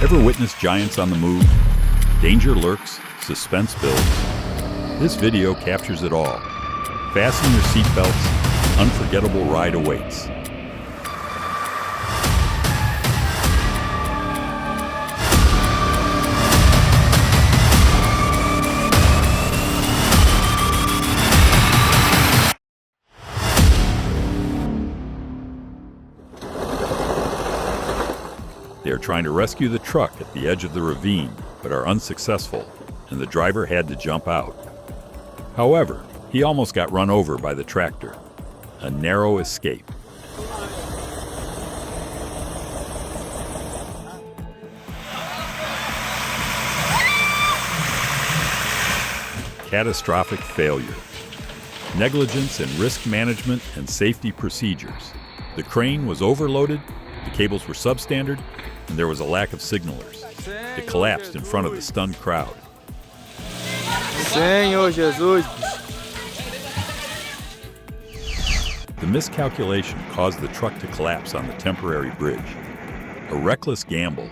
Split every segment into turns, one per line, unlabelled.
Ever witness giants on the move? Danger lurks, suspense builds. This video captures it all. Fasten your seatbelts, unforgettable ride awaits. They are trying to rescue the truck at the edge of the ravine, but are unsuccessful, and the driver had to jump out. However, he almost got run over by the tractor. A narrow escape. Catastrophic failure. Negligence in risk management and safety procedures. The crane was overloaded, the cables were substandard, and there was a lack of signalers. It collapsed in front of the stunned crowd.
Senhor Jesus.
The miscalculation caused the truck to collapse on the temporary bridge. A reckless gamble,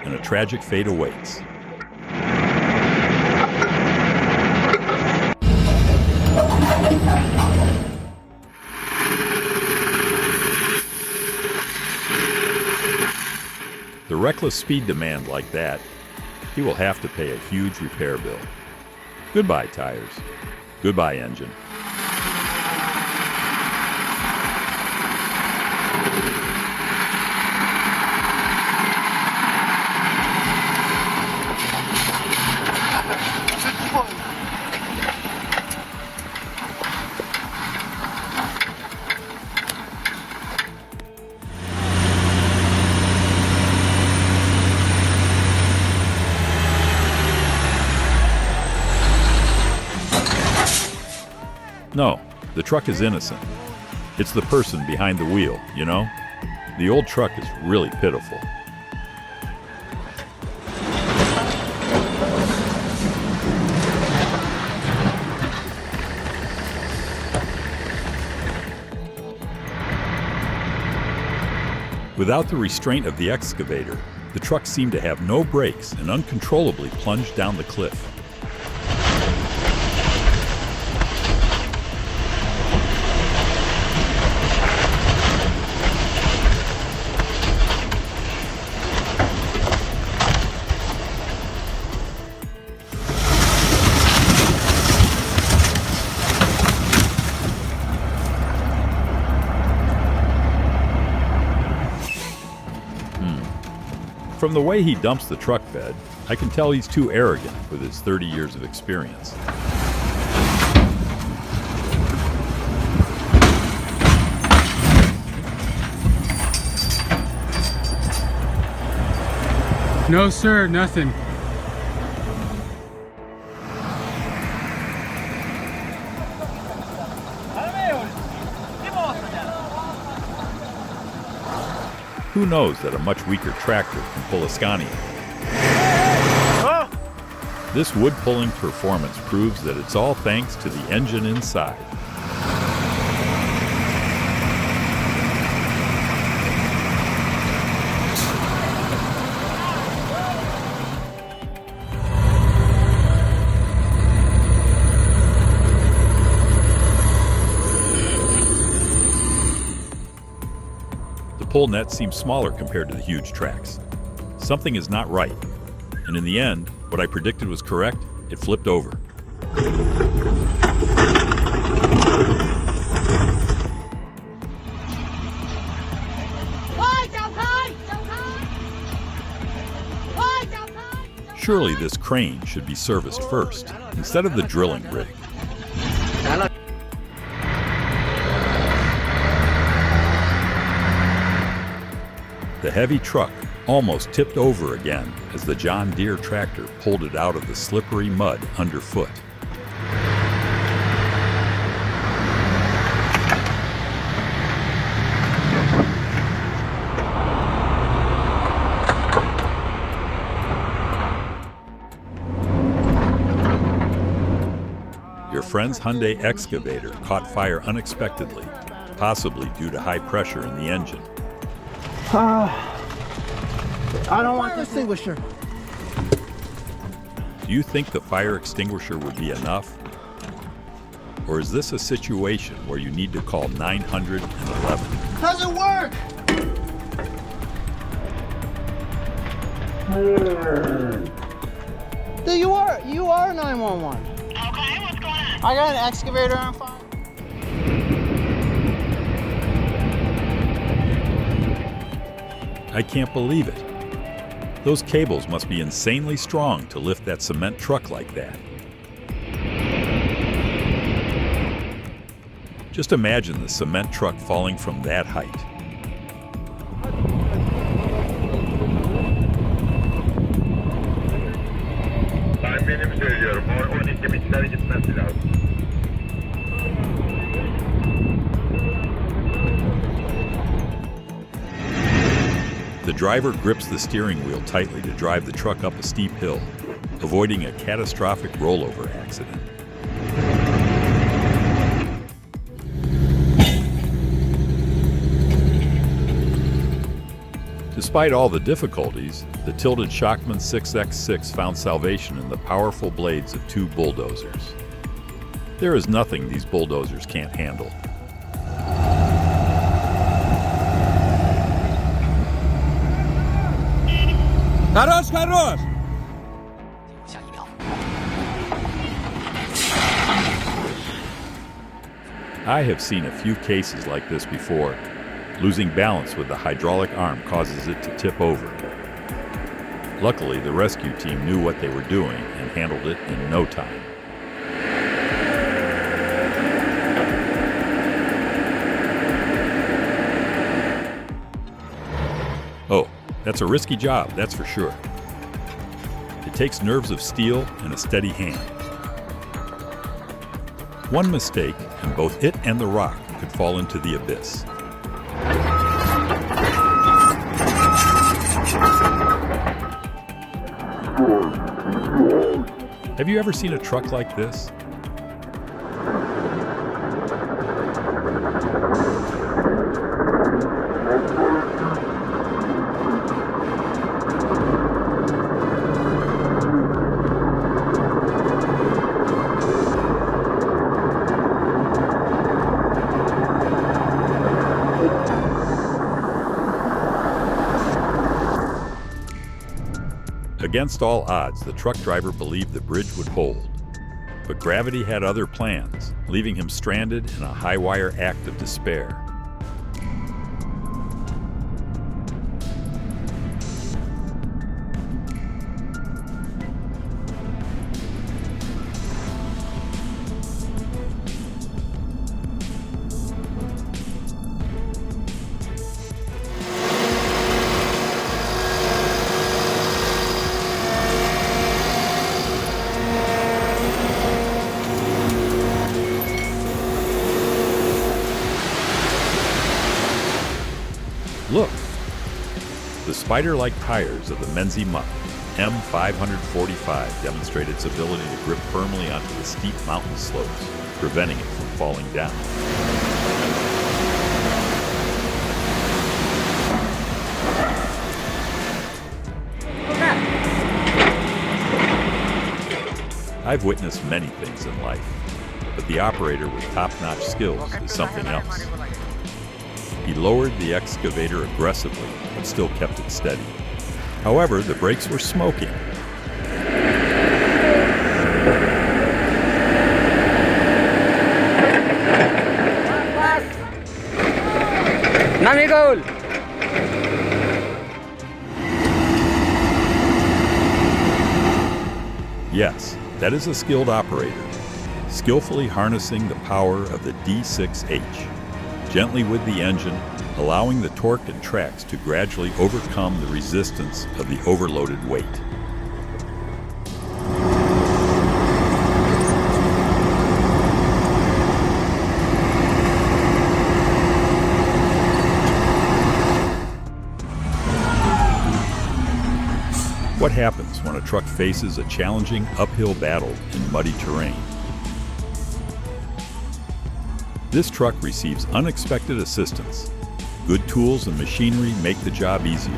and a tragic fate awaits. The reckless speed demand like that, he will have to pay a huge repair bill. Goodbye, tires. Goodbye, engine. No, the truck is innocent. It's the person behind the wheel, you know? The old truck is really pitiful. Without the restraint of the excavator, the truck seemed to have no brakes and uncontrollably plunged down the cliff. From the way he dumps the truck bed, I can tell he's too arrogant with his 30 years of experience.
No, sir, nothing.
Who knows that a much weaker tractor can pull a Scania? This wood-pulling performance proves that it's all thanks to the engine inside. The pull net seems smaller compared to the huge tracks. Something is not right, and in the end, what I predicted was correct, it flipped over. Surely this crane should be serviced first, instead of the drilling rig. The heavy truck almost tipped over again as the John Deere tractor pulled it out of the slippery mud underfoot. Your friend's Hyundai excavator caught fire unexpectedly, possibly due to high pressure in the engine.
I don't want the extinguisher.
Do you think the fire extinguisher would be enough? Or is this a situation where you need to call 911?
Doesn't work! Dude, you are 911.
Okay, what's going on?
I got an excavator on fire.
I can't believe it. Those cables must be insanely strong to lift that cement truck like that. Just imagine the cement truck falling from that height.
Benim söylüyorum. 12 bitler gitmesi lazım.
The driver grips the steering wheel tightly to drive the truck up a steep hill, avoiding a catastrophic rollover accident. Despite all the difficulties, the tilted Schachmann 6X6 found salvation in the powerful blades of two bulldozers. There is nothing these bulldozers can't handle.
Хорош, хорош!
I have seen a few cases like this before. Losing balance with the hydraulic arm causes it to tip over. Luckily, the rescue team knew what they were doing and handled it in no time. Oh, that's a risky job, that's for sure. It takes nerves of steel and a steady hand. One mistake, and both it and the rock could fall into the abyss. Have you ever seen a truck like this? Against all odds, the truck driver believed the bridge would hold. But gravity had other plans, leaving him stranded in a high-wire act of despair. Look! The spider-like tires of the Menzi Muck M545 demonstrate its ability to grip firmly onto the steep mountain slopes, preventing it from falling down. I've witnessed many things in life, but the operator with top-notch skills is something else. He lowered the excavator aggressively, but still kept it steady. However, the brakes were smoking.
Navigable!
Yes, that is a skilled operator, skillfully harnessing the power of the D6H. Gently with the engine, allowing the torque and tracks to gradually overcome the resistance of the overloaded weight. What happens when a truck faces a challenging uphill battle in muddy terrain? This truck receives unexpected assistance. Good tools and machinery make the job easier.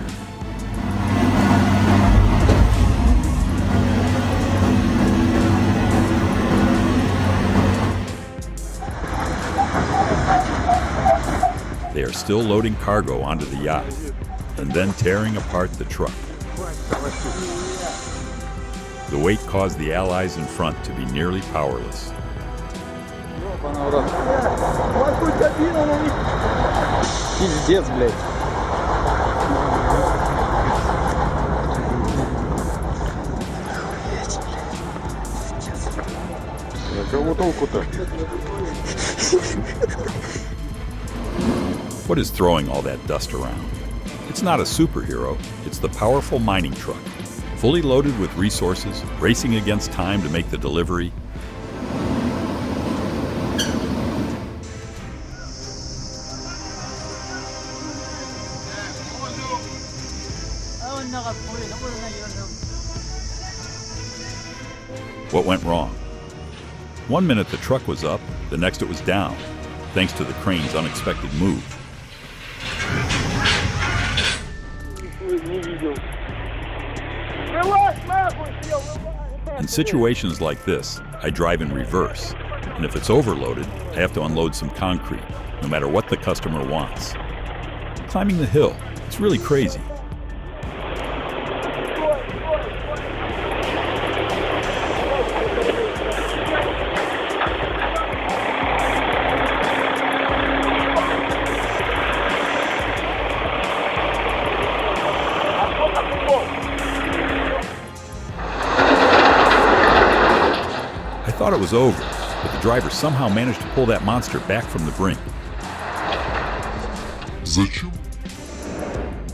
are still loading cargo onto the yacht and then tearing apart the truck. The weight caused the Allies in front to be nearly powerless.
Пиздец, блядь. Кого толку-то?
What is throwing all that dust around? It's not a superhero, it's the powerful mining truck, fully loaded with resources, racing against time to make the delivery. What went wrong? 1 minute the truck was up, the next it was down, thanks to the crane's unexpected move. In situations like this, I drive in reverse, and if it's overloaded, I have to unload some concrete, no matter what the customer wants. Climbing the hill, it's really crazy. I thought it was over, but the driver somehow managed to pull that monster back from the brink.
Зачем?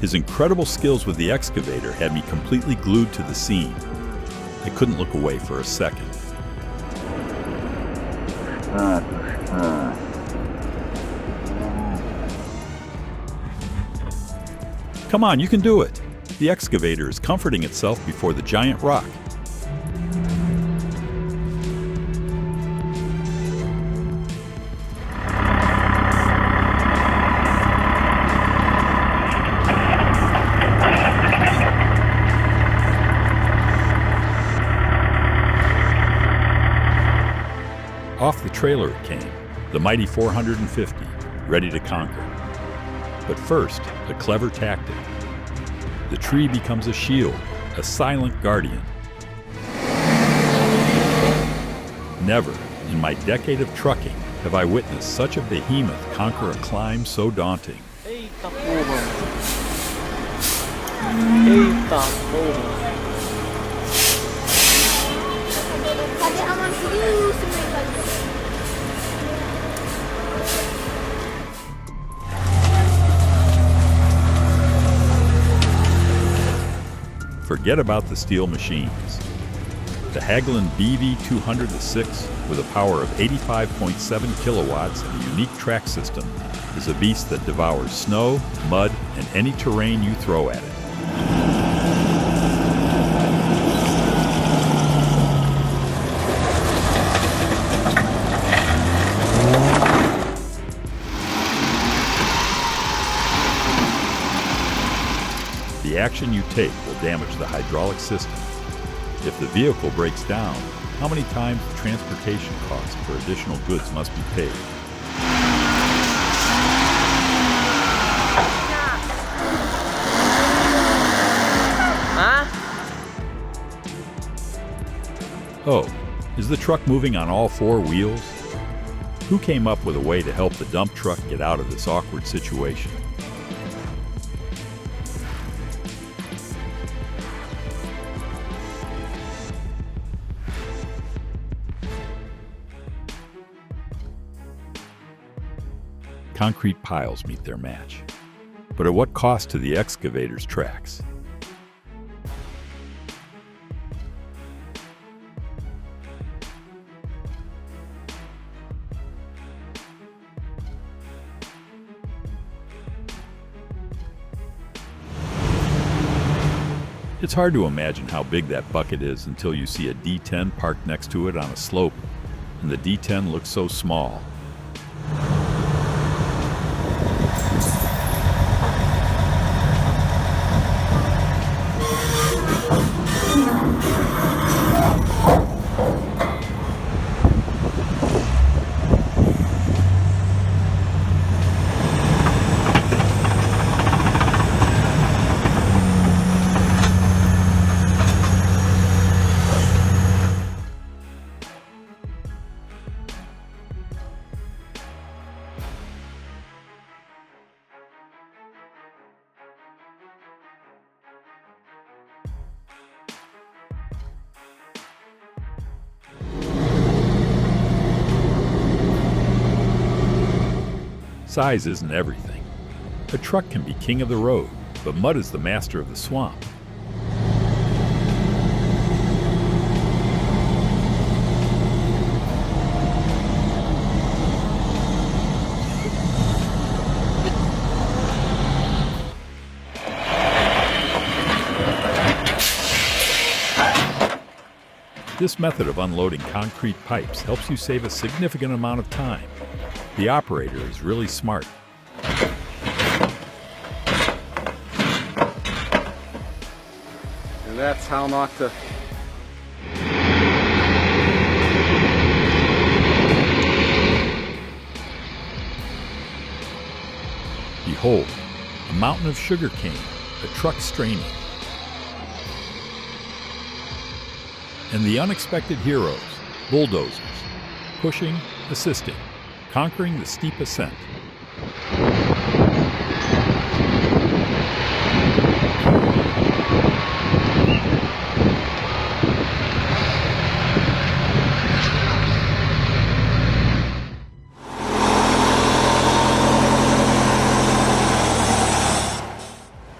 His incredible skills with the excavator had me completely glued to the scene. I couldn't look away for a second. Come on, you can do it. The excavator is comforting itself before the giant rock. Off the trailer it came, the mighty 450, ready to conquer. But first, a clever tactic. The tree becomes a shield, a silent guardian. Never, in my decade of trucking, have I witnessed such a behemoth conquer a climb so daunting.
Eita porra. Eita porra.
Cadê a mansinha?
Forget about the steel machines. The Hagelin BV200-6, with a power of 85.7 kilowatts and a unique track system, is a beast that devours snow, mud, and any terrain you throw at it. The action you take will damage the hydraulic system. If the vehicle breaks down, how many times the transportation cost for additional goods must be paid?
Huh?
Oh, is the truck moving on all four wheels? Who came up with a way to help the dump truck get out of this awkward situation? Concrete piles meet their match. But at what cost to the excavator's tracks? It's hard to imagine how big that bucket is until you see a D10 parked next to it on a slope, and the D10 looks so small. Size isn't everything. A truck can be king of the road, but mud is the master of the swamp. This method of unloading concrete pipes helps you save a significant amount of time. The operator is really smart.
And that's how not to...
Behold, a mountain of sugar cane, a truck straining. And the unexpected heroes, bulldozers, pushing, assisting, conquering the steep ascent.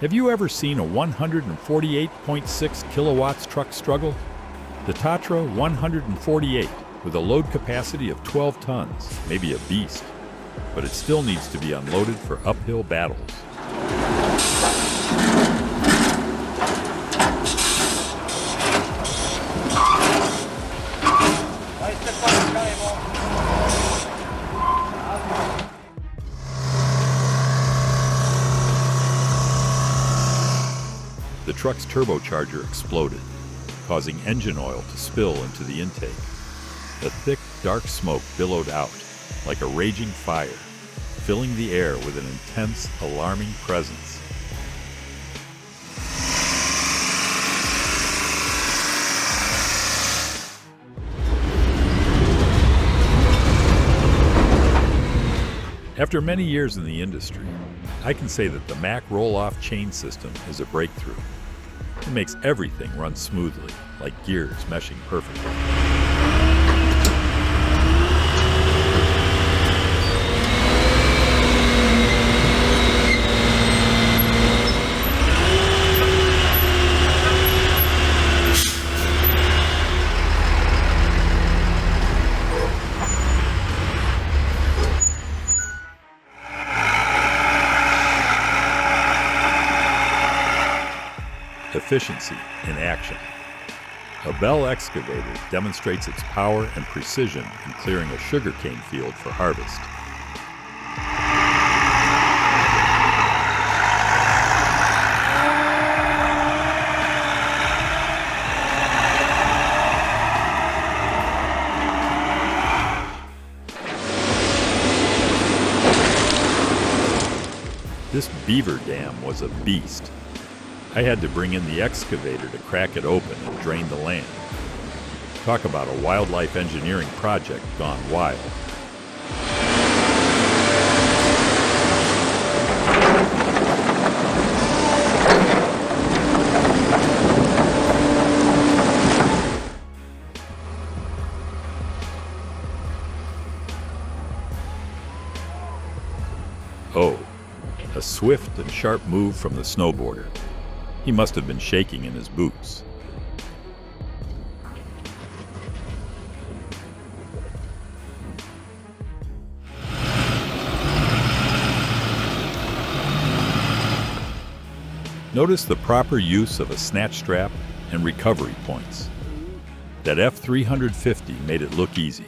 Have you ever seen a 148.6 kilowatts truck struggle? The Tatra 148, with a load capacity of 12 tons, may be a beast, but it still needs to be unloaded for uphill battles. The truck's turbocharger exploded, causing engine oil to spill into the intake. The thick, dark smoke billowed out like a raging fire, filling the air with an intense, alarming presence. After many years in the industry, I can say that the Mack roll-off chain system is a breakthrough. It makes everything run smoothly, like gears meshing perfectly. Efficiency in action. A Bell excavator demonstrates its power and precision in clearing a sugarcane field for harvest. This beaver dam was a beast. I had to bring in the excavator to crack it open and drain the land. Talk about a wildlife engineering project gone wild. Oh, a swift and sharp move from the snowboarder. He must have been shaking in his boots. Notice the proper use of a snatch strap and recovery points. That F350 made it look easy.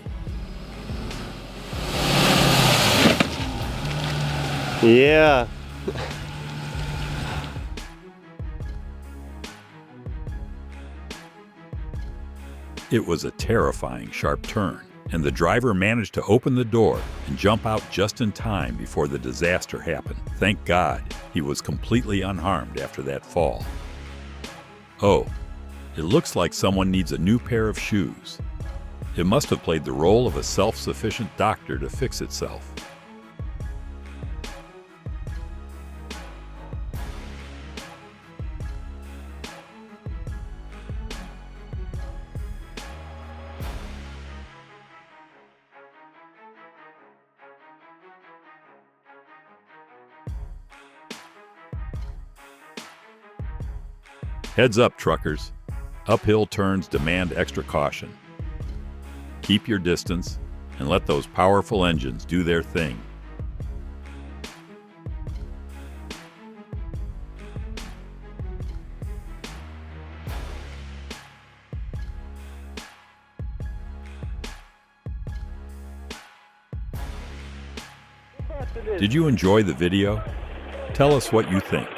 Yeah.
It was a terrifying sharp turn, and the driver managed to open the door and jump out just in time before the disaster happened. Thank God, he was completely unharmed after that fall. Oh, it looks like someone needs a new pair of shoes. It must have played the role of a self-sufficient doctor to fix itself. Heads up, truckers. Uphill turns demand extra caution. Keep your distance and let those powerful engines do their thing. Did you enjoy the video? Tell us what you think.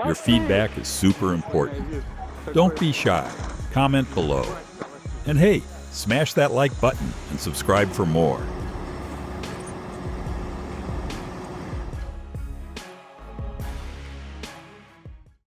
Your feedback is super important. Don't be shy. Comment below. And hey, smash that like button and subscribe for more.